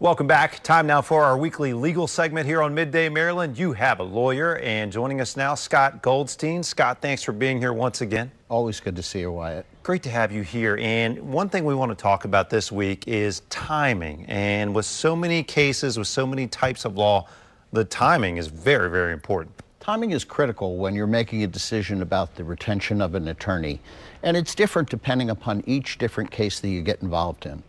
Welcome back. Time now for our weekly legal segment here on Midday Maryland. You have a lawyer, and joining us now, Scott Goldstein. Scott, thanks for being here once again. Always good to see you, Wyatt. Great to have you here. And one thing we want to talk about this week is timing. And with so many cases, with so many types of law, the timing is very, very important. Timing is critical when you're making a decision about the retention of an attorney. And it's different depending upon each different case that you get involved in.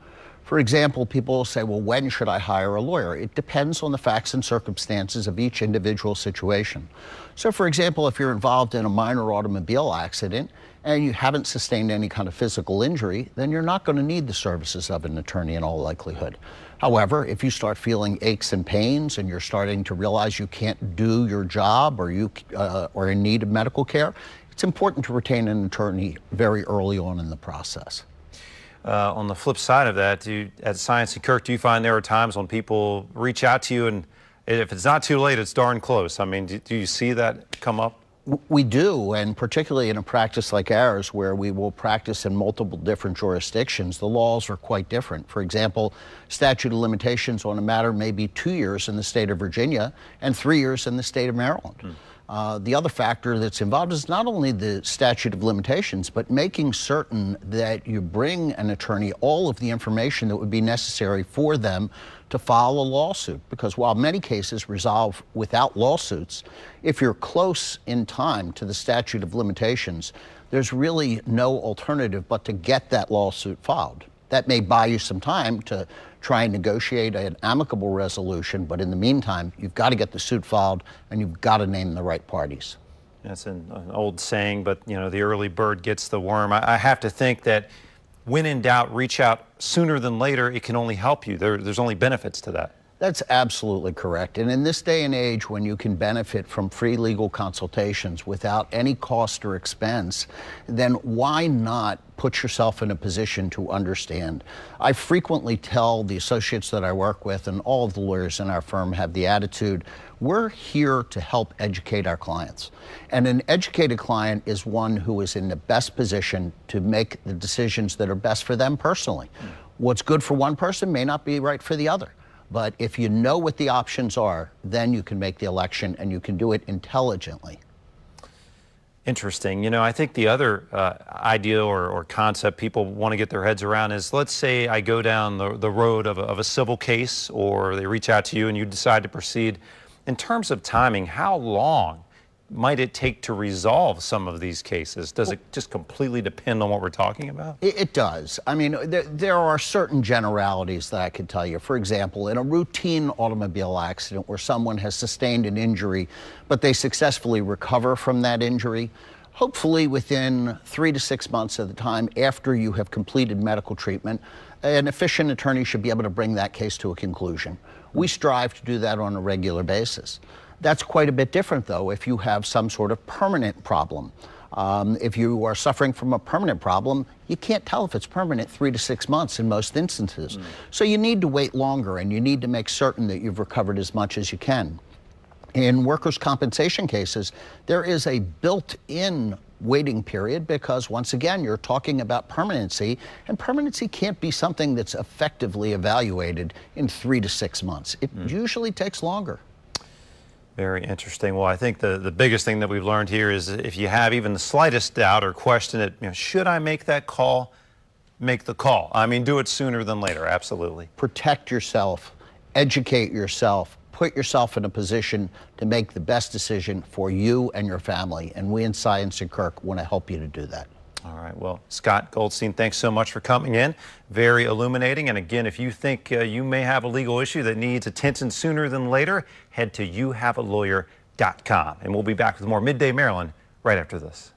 For example, people will say, well, when should I hire a lawyer? It depends on the facts and circumstances of each individual situation. So, for example, if you're involved in a minor automobile accident and you haven't sustained any kind of physical injury, then you're not going to need the services of an attorney in all likelihood. However, if you start feeling aches and pains and you're starting to realize you can't do your job or you are in need of medical care, it's important to retain an attorney very early on in the process. On the flip side of that, at Science and Kirk, do you find there are times when people reach out to you and if it's not too late, it's darn close? I mean, do you see that come up? We do, and particularly in a practice like ours where we will practice in multiple different jurisdictions, the laws are quite different. For example, statute of limitations on a matter may be 2 years in the state of Virginia and 3 years in the state of Maryland. The other factor that's involved is not only the statute of limitations, but making certain that you bring an attorney all of the information that would be necessary for them to file a lawsuit. Because while many cases resolve without lawsuits, if you're close in time to the statute of limitations, there's really no alternative but to get that lawsuit filed. That may buy you some time to try and negotiate an amicable resolution, but in the meantime, you've got to get the suit filed and you've got to name the right parties. That's an old saying, but you know, the early bird gets the worm. I have to think that when in doubt, reach out sooner than later. It can only help you. There's only benefits to that. That's absolutely correct. And in this day and age, when you can benefit from free legal consultations without any cost or expense, then why not put yourself in a position to understand? I frequently tell the associates that I work with, and all of the lawyers in our firm have the attitude, we're here to help educate our clients. And an educated client is one who is in the best position to make the decisions that are best for them personally. What's good for one person may not be right for the other. But if you know what the options are, then you can make the election and you can do it intelligently. Interesting. You know, I think the other idea or concept people want to get their heads around is, let's say I go down the road of a civil case, or they reach out to you and you decide to proceed. In terms of timing, how long might it take to resolve some of these cases? Does it just completely depend on what we're talking about? It does. I mean, there are certain generalities that I could tell you. For example, in a routine automobile accident where someone has sustained an injury, but they successfully recover from that injury, hopefully within 3 to 6 months of the time after you have completed medical treatment, an efficient attorney should be able to bring that case to a conclusion. We strive to do that on a regular basis. That's quite a bit different, though, if you have some sort of permanent problem. If you are suffering from a permanent problem, you can't tell if it's permanent 3 to 6 months in most instances. So you need to wait longer, and you need to make certain that you've recovered as much as you can. In workers' compensation cases, there is a built-in waiting period because, once again, you're talking about permanency, and permanency can't be something that's effectively evaluated in 3 to 6 months. It usually takes longer. Very interesting. Well, I think the biggest thing that we've learned here is if you have even the slightest doubt or question it, you know, should I make that call? Make the call. I mean, do it sooner than later. Absolutely. Protect yourself, educate yourself, put yourself in a position to make the best decision for you and your family. And we in Science and Kirk want to help you to do that. All right. Well, Scott Goldstein, thanks so much for coming in. Very illuminating. And again, if you think you may have a legal issue that needs attention sooner than later, head to youhavealawyer.com. And we'll be back with more Midday Maryland right after this.